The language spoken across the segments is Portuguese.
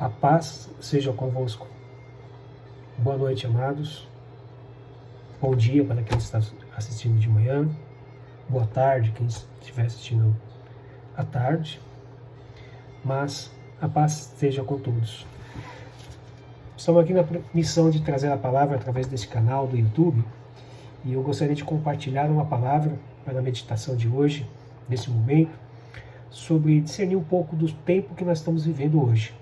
A paz seja convosco. Boa noite, amados. Bom dia para quem está assistindo de manhã. Boa tarde, quem estiver assistindo à tarde. Mas a paz esteja com todos. Estamos aqui na missão de trazer a palavra através desse canal do YouTube. E eu gostaria de compartilhar uma palavra para a meditação de hoje, nesse momento, sobre discernir um pouco do tempo que nós estamos vivendo hoje.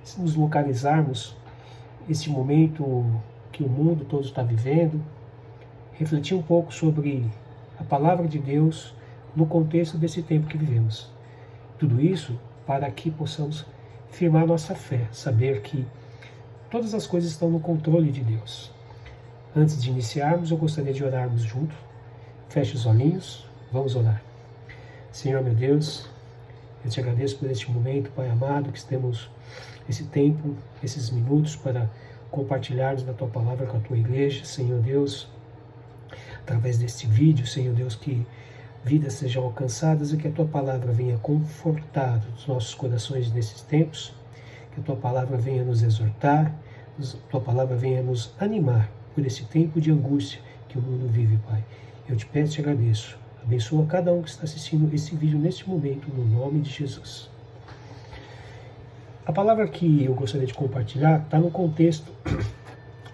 Se nos localizarmos esse momento que o mundo todo está vivendo, refletir um pouco sobre a palavra de Deus no contexto desse tempo que vivemos. Tudo isso para que possamos firmar nossa fé, saber que todas as coisas estão no controle de Deus. Antes de iniciarmos, eu gostaria de orarmos juntos. Feche os olhinhos, vamos orar. Senhor meu Deus, eu te agradeço por este momento, Pai amado, que temos esse tempo, esses minutos para compartilharmos da Tua palavra com a Tua igreja, Senhor Deus, através deste vídeo, Senhor Deus, que vidas sejam alcançadas e que a Tua palavra venha confortar os nossos corações nesses tempos, que a Tua palavra venha nos exortar, a Tua palavra venha nos animar por esse tempo de angústia que o mundo vive, Pai. Eu te peço e te agradeço. Abençoa cada um que está assistindo esse vídeo neste momento, no nome de Jesus. A palavra que eu gostaria de compartilhar está no contexto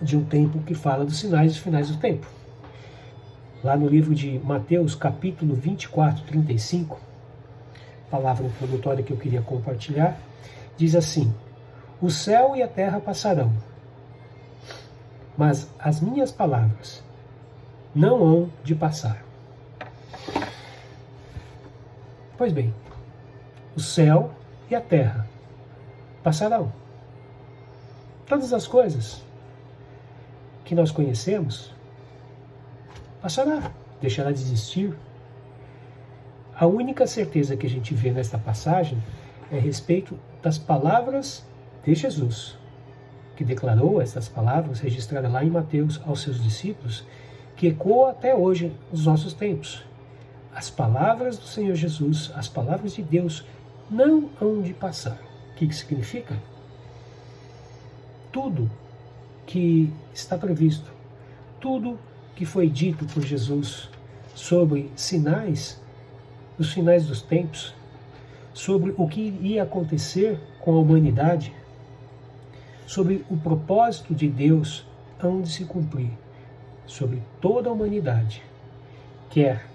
de um tempo que fala dos sinais e finais do tempo. Lá no livro de Mateus, capítulo 24, 35, palavra introdutória que eu queria compartilhar, diz assim: o céu e a terra passarão, mas as minhas palavras não hão de passar. Pois bem, o céu e a terra passarão. Todas as coisas que nós conhecemos passará, deixará de existir. A única certeza que a gente vê nesta passagem é a respeito das palavras de Jesus, que declarou essas palavras registradas lá em Mateus aos seus discípulos, que ecoam até hoje nos nossos tempos. As palavras do Senhor Jesus, as palavras de Deus, não hão de passar. O que significa? Tudo que está previsto, tudo que foi dito por Jesus sobre sinais, os finais dos tempos, sobre o que iria acontecer com a humanidade, sobre o propósito de Deus hão de se cumprir sobre toda a humanidade, quer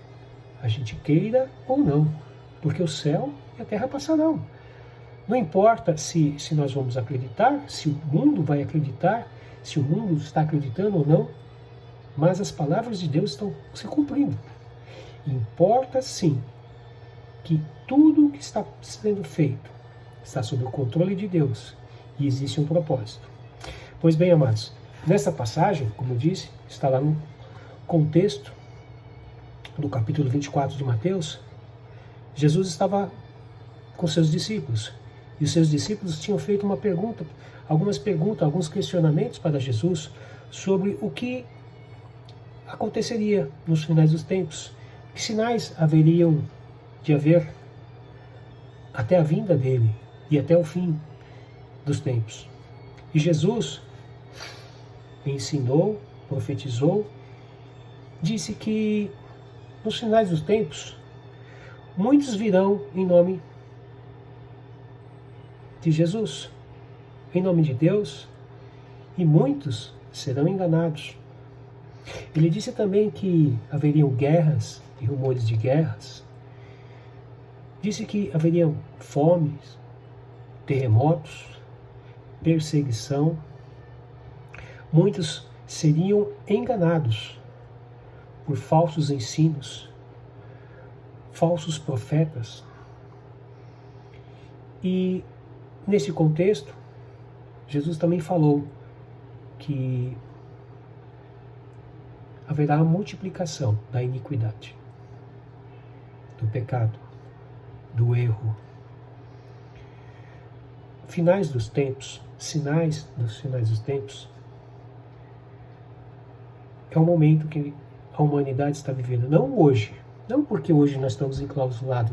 a gente queira ou não, porque o céu e a terra passarão. Não importa se nós vamos acreditar, se o mundo vai acreditar, se o mundo está acreditando ou não, mas as palavras de Deus estão se cumprindo. Importa sim que tudo que está sendo feito está sob o controle de Deus e existe um propósito. Pois bem, amados, nessa passagem, como eu disse, está lá no contexto do capítulo 24 de Mateus. Jesus estava com seus discípulos, e os seus discípulos tinham feito algumas perguntas, alguns questionamentos para Jesus sobre o que aconteceria nos finais dos tempos, que sinais haveriam de haver até a vinda dele e até o fim dos tempos. E Jesus ensinou, profetizou, disse que nos finais dos tempos, muitos virão em nome de Jesus, em nome de Deus, e muitos serão enganados. Ele disse também que haveriam guerras e rumores de guerras. Disse que haveriam fomes, terremotos, perseguição. Muitos seriam enganados por falsos ensinos, falsos profetas. E nesse contexto, Jesus também falou que haverá a multiplicação da iniquidade, do pecado, do erro. Finais dos tempos, sinais dos finais dos tempos, é o momento que a humanidade está vivendo. Não hoje, não porque hoje nós estamos enclausurados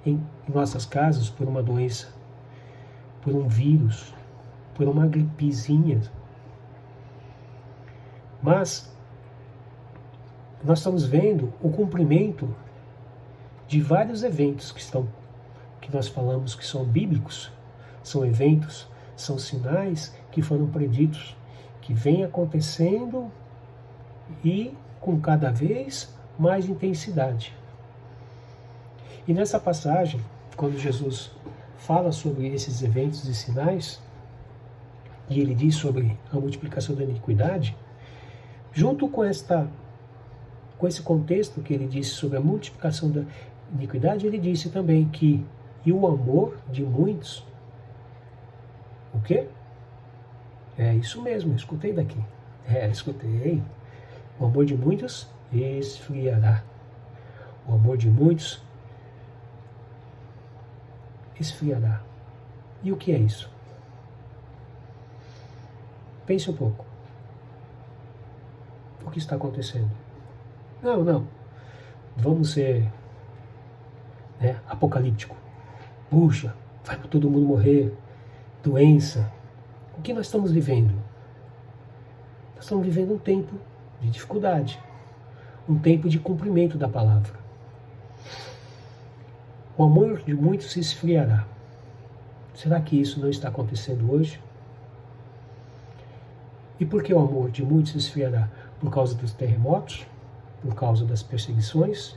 em nossas casas por uma doença, por um vírus, por uma gripezinha. Mas nós estamos vendo o cumprimento de vários eventos que nós falamos que são bíblicos, são eventos, são sinais que foram preditos, que vêm acontecendo e com cada vez mais intensidade. E nessa passagem, quando Jesus fala sobre esses eventos e sinais, e ele diz sobre a multiplicação da iniquidade, junto com esse contexto que ele disse sobre a multiplicação da iniquidade, ele disse também que e o amor de muitos, o quê? É isso mesmo, escutei daqui. Escutei. O amor de muitos esfriará. O amor de muitos esfriará. E o que é isso? Pense um pouco. O que está acontecendo? Não. Vamos ser apocalíptico. Puxa, vai para todo mundo morrer. Doença. O que nós estamos vivendo? Nós estamos vivendo um tempo de dificuldade. Um tempo de cumprimento da palavra. O amor de muitos se esfriará. Será que isso não está acontecendo hoje? E por que o amor de muitos se esfriará? Por causa dos terremotos? Por causa das perseguições?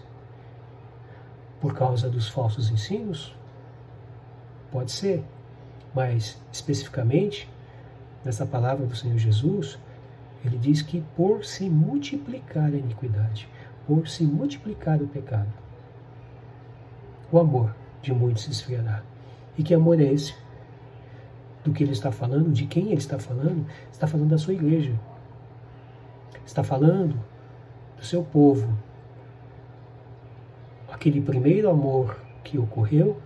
Por causa dos falsos ensinos? Pode ser, mas especificamente, nessa palavra do Senhor Jesus, ele diz que por se multiplicar a iniquidade, por se multiplicar o pecado, o amor de muitos se esfriará. E que amor é esse? Do que ele está falando, de quem ele está falando da sua igreja. Está falando do seu povo. Aquele primeiro amor que ocorreu,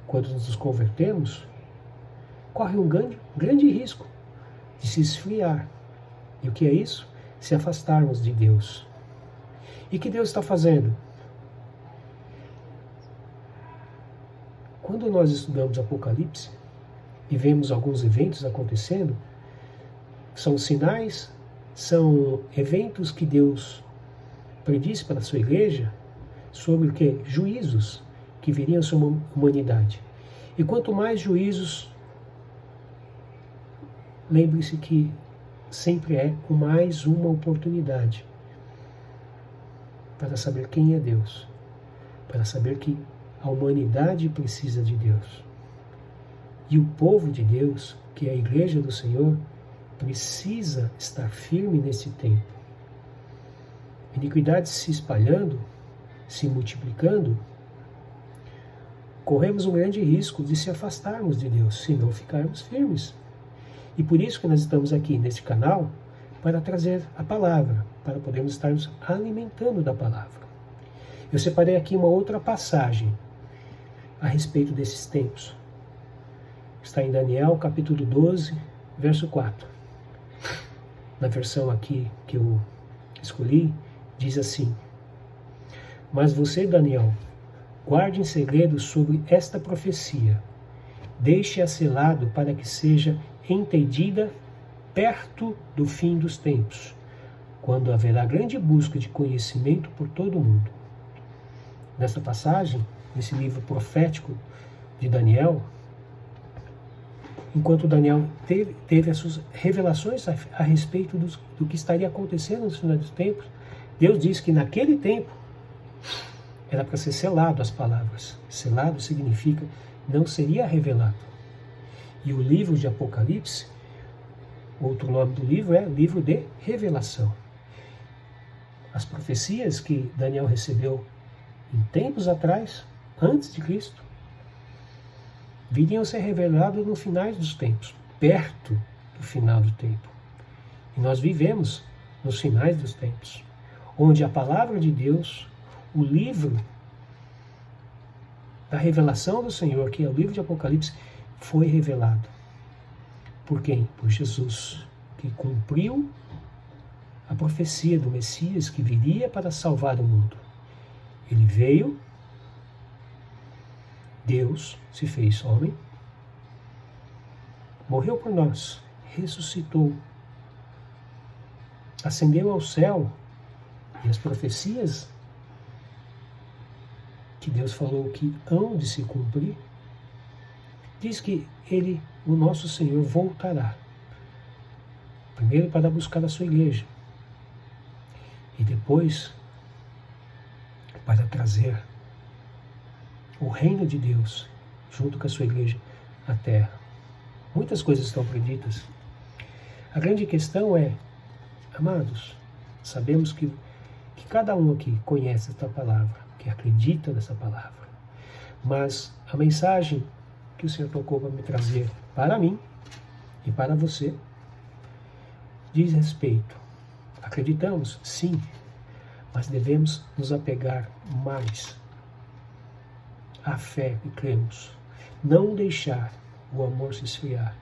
quando nos convertemos, corre um grande risco de se esfriar. E o que é isso? Se afastarmos de Deus. E o que Deus está fazendo? Quando nós estudamos Apocalipse e vemos alguns eventos acontecendo, são sinais, são eventos que Deus predisse para a sua igreja sobre o que? Juízos que viriam sobre a humanidade. E quanto mais juízos, lembre-se que sempre é mais uma oportunidade para saber quem é Deus, para saber que a humanidade precisa de Deus. E o povo de Deus, que é a igreja do Senhor, precisa estar firme nesse tempo. A iniquidade se espalhando, se multiplicando, corremos um grande risco de se afastarmos de Deus, se não ficarmos firmes. E por isso que nós estamos aqui neste canal, para trazer a palavra, para podermos estarmos alimentando da palavra. Eu separei aqui uma outra passagem a respeito desses tempos. Está em Daniel, capítulo 12, verso 4. Na versão aqui que eu escolhi, diz assim: Mas você, Daniel, guarde em segredo sobre esta profecia. Deixe-a selado para que seja entendida perto do fim dos tempos, quando haverá grande busca de conhecimento por todo o mundo. Nesta passagem, nesse livro profético de Daniel, enquanto Daniel teve as suas revelações a respeito do que estaria acontecendo nos finais dos tempos, Deus disse que naquele tempo era para ser selado as palavras. Selado significa não seria revelado. E o livro de Apocalipse, outro nome do livro é livro de revelação. As profecias que Daniel recebeu em tempos atrás, antes de Cristo, viriam a ser reveladas no final dos tempos, perto do final do tempo. E nós vivemos nos finais dos tempos, onde a palavra de Deus, o livro da revelação do Senhor, que é o livro de Apocalipse, foi revelado. Por quem? Por Jesus, que cumpriu a profecia do Messias que viria para salvar o mundo. Ele veio, Deus se fez homem, morreu por nós, ressuscitou, ascendeu ao céu, e as profecias que Deus falou que hão de se cumprir, diz que Ele, o nosso Senhor, voltará. Primeiro para buscar a sua igreja, e depois para trazer o reino de Deus junto com a sua igreja à terra. Muitas coisas estão preditas. A grande questão é, amados, sabemos que cada um aqui conhece esta palavra, que acredita nessa palavra. Mas a mensagem que o Senhor tocou para me trazer para mim e para você diz respeito. Acreditamos? Sim, mas devemos nos apegar mais à fé que cremos. Não deixar o amor se esfriar,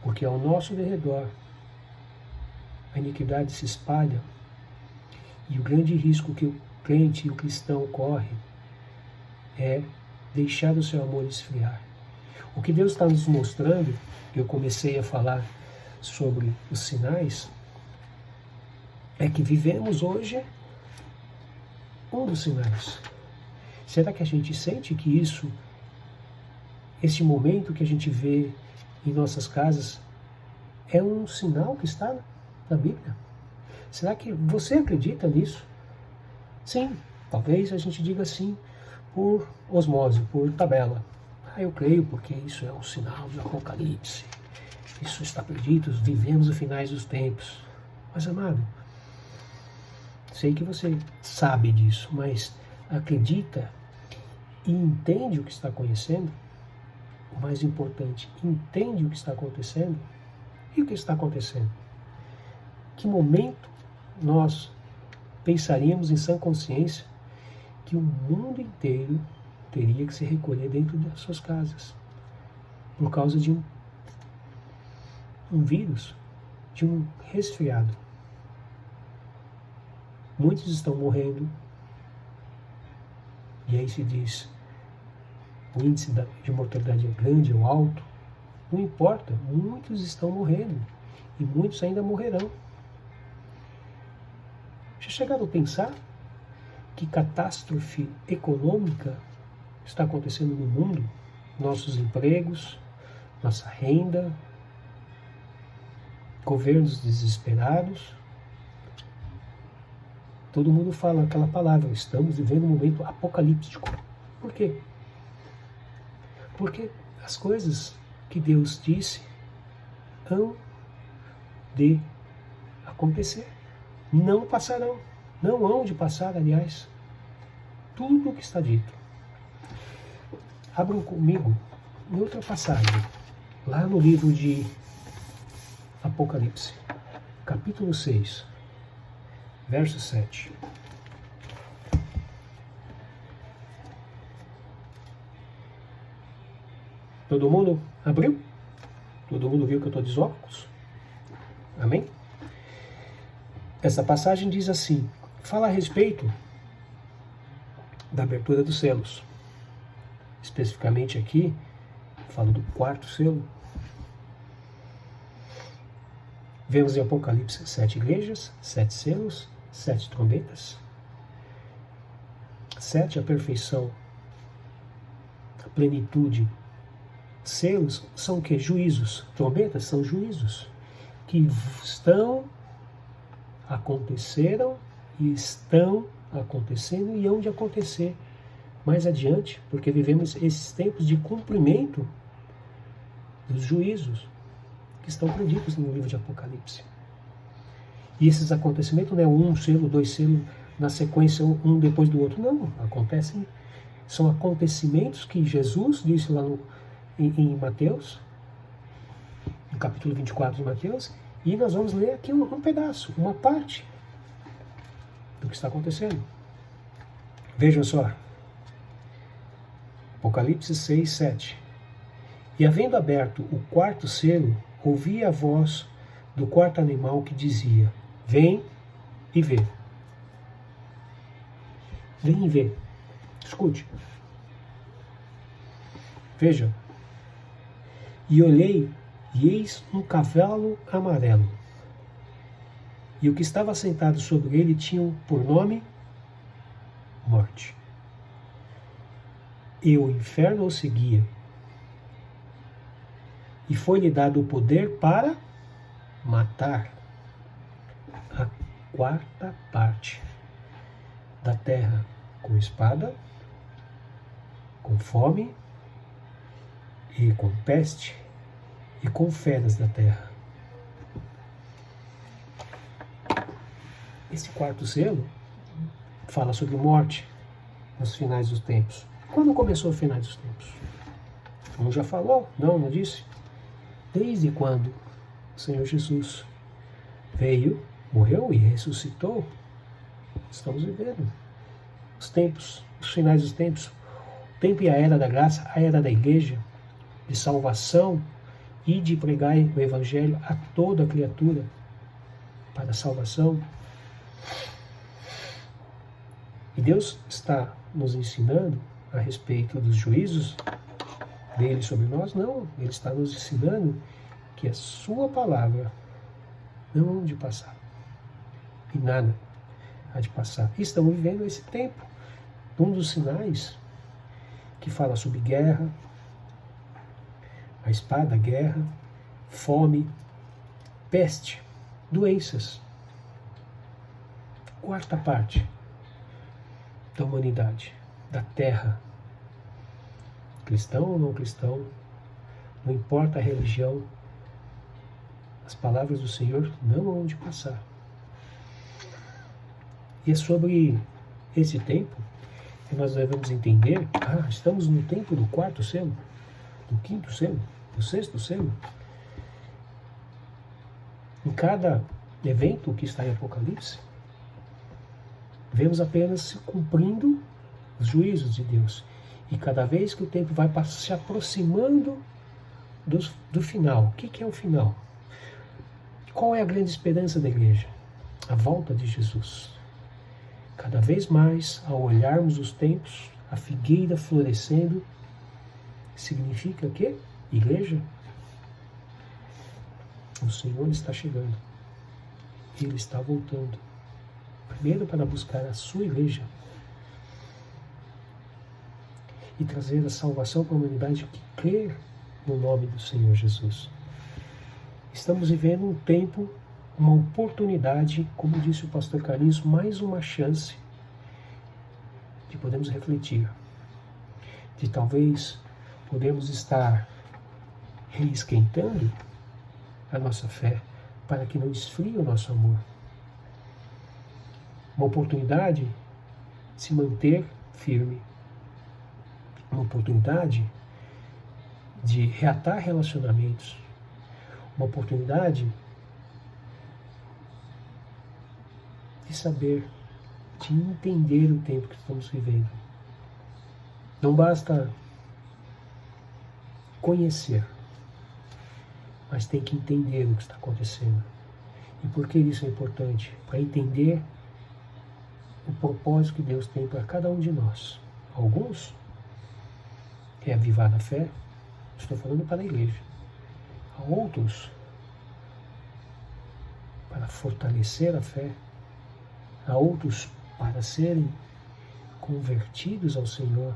porque ao nosso derredor a iniquidade se espalha e o grande risco que o crente e o cristão corre é deixar o seu amor esfriar. O que Deus está nos mostrando, eu comecei a falar sobre os sinais, é que vivemos hoje um dos sinais. Será que a gente sente que esse momento que a gente vê em nossas casas, é um sinal que está na Bíblia? Será que você acredita nisso? Sim, talvez a gente diga sim por osmose, por tabela. Eu creio porque isso é um sinal de Apocalipse. Isso está perdido, vivemos os finais dos tempos. Mas, amado, sei que você sabe disso, mas acredita e entende o que está conhecendo? O mais importante, entende o que está acontecendo? E o que está acontecendo? Que momento nós pensaríamos em sã consciência que o mundo inteiro teria que se recolher dentro das suas casas por causa de um vírus, de um resfriado? Muitos estão morrendo, e aí se diz, o índice de mortalidade é grande ou alto, não importa, muitos estão morrendo, e muitos ainda morrerão. Já chegaram a pensar que catástrofe econômica está acontecendo no mundo? Nossos empregos, nossa renda, governos desesperados. Todo mundo fala aquela palavra, estamos vivendo um momento apocalíptico. Por quê? Porque as coisas que Deus disse hão de acontecer. Não passarão. Não hão de passar, aliás. Tudo o que está dito. Abram comigo em outra passagem, lá no livro de Apocalipse, capítulo 6, verso 7. Todo mundo abriu? Todo mundo viu que eu estou de óculos? Amém? Essa passagem diz assim, fala a respeito da abertura dos selos. Especificamente aqui, falo do quarto selo. Vemos em Apocalipse 7 igrejas, 7 selos, 7 trombetas. 7 a perfeição, a plenitude. Selos são o quê? Juízos. Trombetas são juízos que aconteceram e estão acontecendo e hão de acontecer mais adiante, porque vivemos esses tempos de cumprimento dos juízos que estão preditos no livro de Apocalipse. E esses acontecimentos não é um selo, dois selos na sequência, um depois do outro. Não, acontecem, são acontecimentos que Jesus disse lá em Mateus, no capítulo 24 de Mateus, e nós vamos ler aqui um pedaço, uma parte do que está acontecendo. Vejam só, Apocalipse 6, 7. E havendo aberto o quarto selo, ouvi a voz do quarto animal que dizia, vem e vê. Vem e vê. Escute. Veja. E olhei, E eis um cavalo amarelo, e o que estava sentado sobre ele tinha por nome Morte. E o inferno o seguia, e foi-lhe dado o poder para matar a quarta parte da terra com espada, com fome e com peste e com feras da terra. Esse quarto selo fala sobre morte nos finais dos tempos. Quando começou o finais dos tempos? Um já falou? Não disse? Desde quando o Senhor Jesus veio, morreu e ressuscitou, estamos vivendo os tempos, os finais dos tempos. O tempo e a era da graça, a era da igreja, de salvação e de pregar o evangelho a toda criatura para a salvação. E Deus está nos ensinando a respeito dos juízos dele sobre nós? Não, ele está nos ensinando que a sua palavra não há de passar. E nada há de passar. E estamos vivendo esse tempo. Um dos sinais que fala sobre guerra, a espada, a guerra, fome, peste, doenças. Quarta parte da humanidade, da terra. Cristão ou não cristão, não importa a religião, as palavras do Senhor não hão de passar. E é sobre esse tempo que nós devemos entender, estamos no tempo do quarto selo, do quinto selo, do sexto selo. Em cada evento que está em Apocalipse, vemos apenas se cumprindo os juízos de Deus. E cada vez que o tempo vai se aproximando do final. O que é o final? Qual é a grande esperança da igreja? A volta de Jesus. Cada vez mais, ao olharmos os tempos, a figueira florescendo, significa que? Igreja? O Senhor está chegando. Ele está voltando. Primeiro para buscar a sua igreja e trazer a salvação para a humanidade que crê no nome do Senhor Jesus. Estamos vivendo um tempo, uma oportunidade, como disse o pastor Carlinhos, mais uma chance de podermos refletir, de talvez podermos estar reesquentando a nossa fé para que não esfrie o nosso amor. Uma oportunidade de se manter firme, uma oportunidade de reatar relacionamentos, uma oportunidade de saber, de entender o tempo que estamos vivendo. Não basta conhecer, mas tem que entender o que está acontecendo. E por que isso é importante? Para entender o propósito que Deus tem para cada um de nós. Alguns é avivar a fé, estou falando para a igreja. A outros, para fortalecer a fé. A outros, para serem convertidos ao Senhor.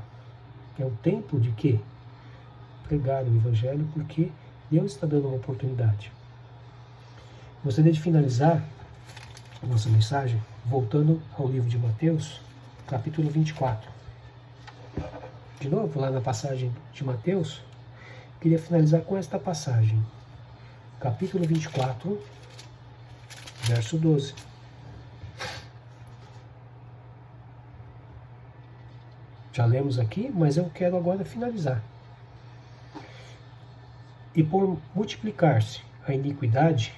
É o tempo de quê? Pregar o Evangelho, porque Deus está dando uma oportunidade. Gostaria de finalizar a nossa mensagem voltando ao livro de Mateus, capítulo 24. De novo, lá na passagem de Mateus, queria finalizar com esta passagem. Capítulo 24, verso 12. Já lemos aqui, mas eu quero agora finalizar. E por multiplicar-se a iniquidade,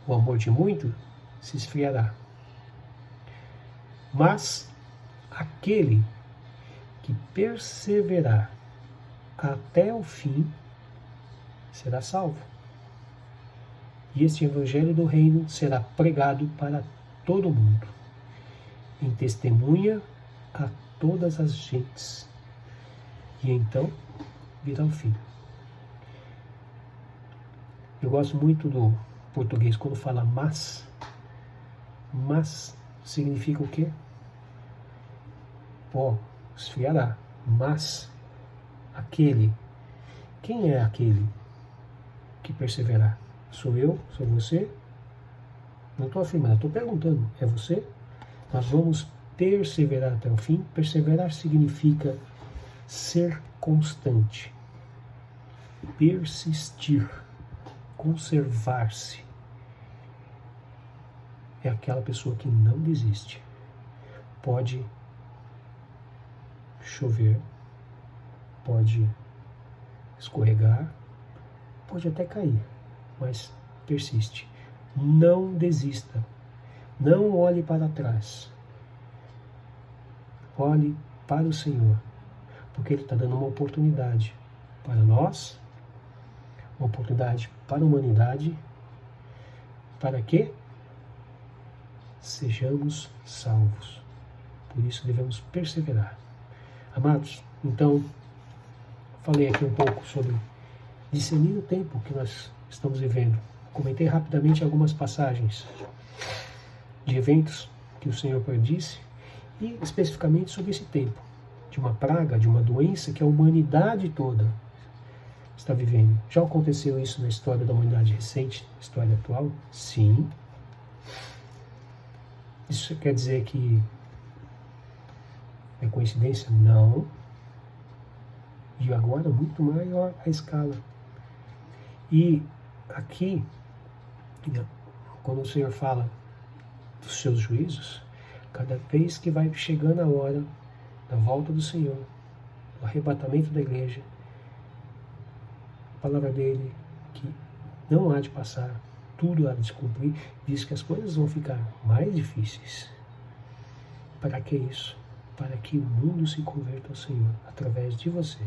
o amor de muito se esfriará. Mas aquele que perseverar até o fim será salvo. E este evangelho do reino será pregado para todo o mundo, em testemunha a todas as gentes. E então virá o fim. Eu gosto muito do português quando fala mas. Mas significa o quê? Pó, esfriará. Mas aquele, quem é aquele que perseverar? Sou eu? Sou você? Não estou afirmando, estou perguntando. É você? Nós vamos perseverar até o fim. Perseverar significa ser constante, persistir, conservar-se. É aquela pessoa que não desiste. Pode chover, pode escorregar, pode até cair, mas persiste. Não desista. Não olhe para trás. Olhe para o Senhor, porque Ele está dando uma oportunidade para nós, uma oportunidade para a humanidade, para que sejamos salvos. Por isso devemos perseverar. Amados, então, falei aqui um pouco sobre discernir o tempo que nós estamos vivendo. Comentei rapidamente algumas passagens de eventos que o Senhor predisse e especificamente sobre esse tempo de uma praga, de uma doença que a humanidade toda está vivendo. Já aconteceu isso na história da humanidade recente, história atual? Sim. Isso quer dizer que é coincidência? Não. E agora muito maior a escala. E aqui, quando o Senhor fala dos seus juízos, cada vez que vai chegando a hora da volta do Senhor, do arrebatamento da igreja, a palavra dele, que não há de passar, tudo há de se cumprir, diz que as coisas vão ficar mais difíceis. Para que isso? Para que o mundo se converta ao Senhor, através de você.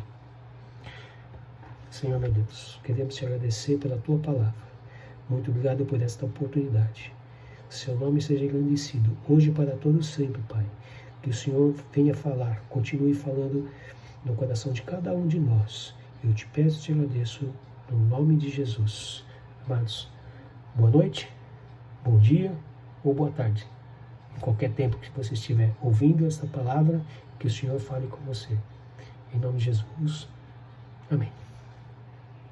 Senhor, meu Deus, queremos te agradecer pela tua palavra. Muito obrigado por esta oportunidade. Seu nome seja engrandecido, hoje e para todos sempre, Pai. Que o Senhor venha falar, continue falando no coração de cada um de nós. Eu te peço e te agradeço no nome de Jesus. Amados, boa noite, bom dia ou boa tarde. Em qualquer tempo que você estiver ouvindo esta palavra, que o Senhor fale com você. Em nome de Jesus. Amém.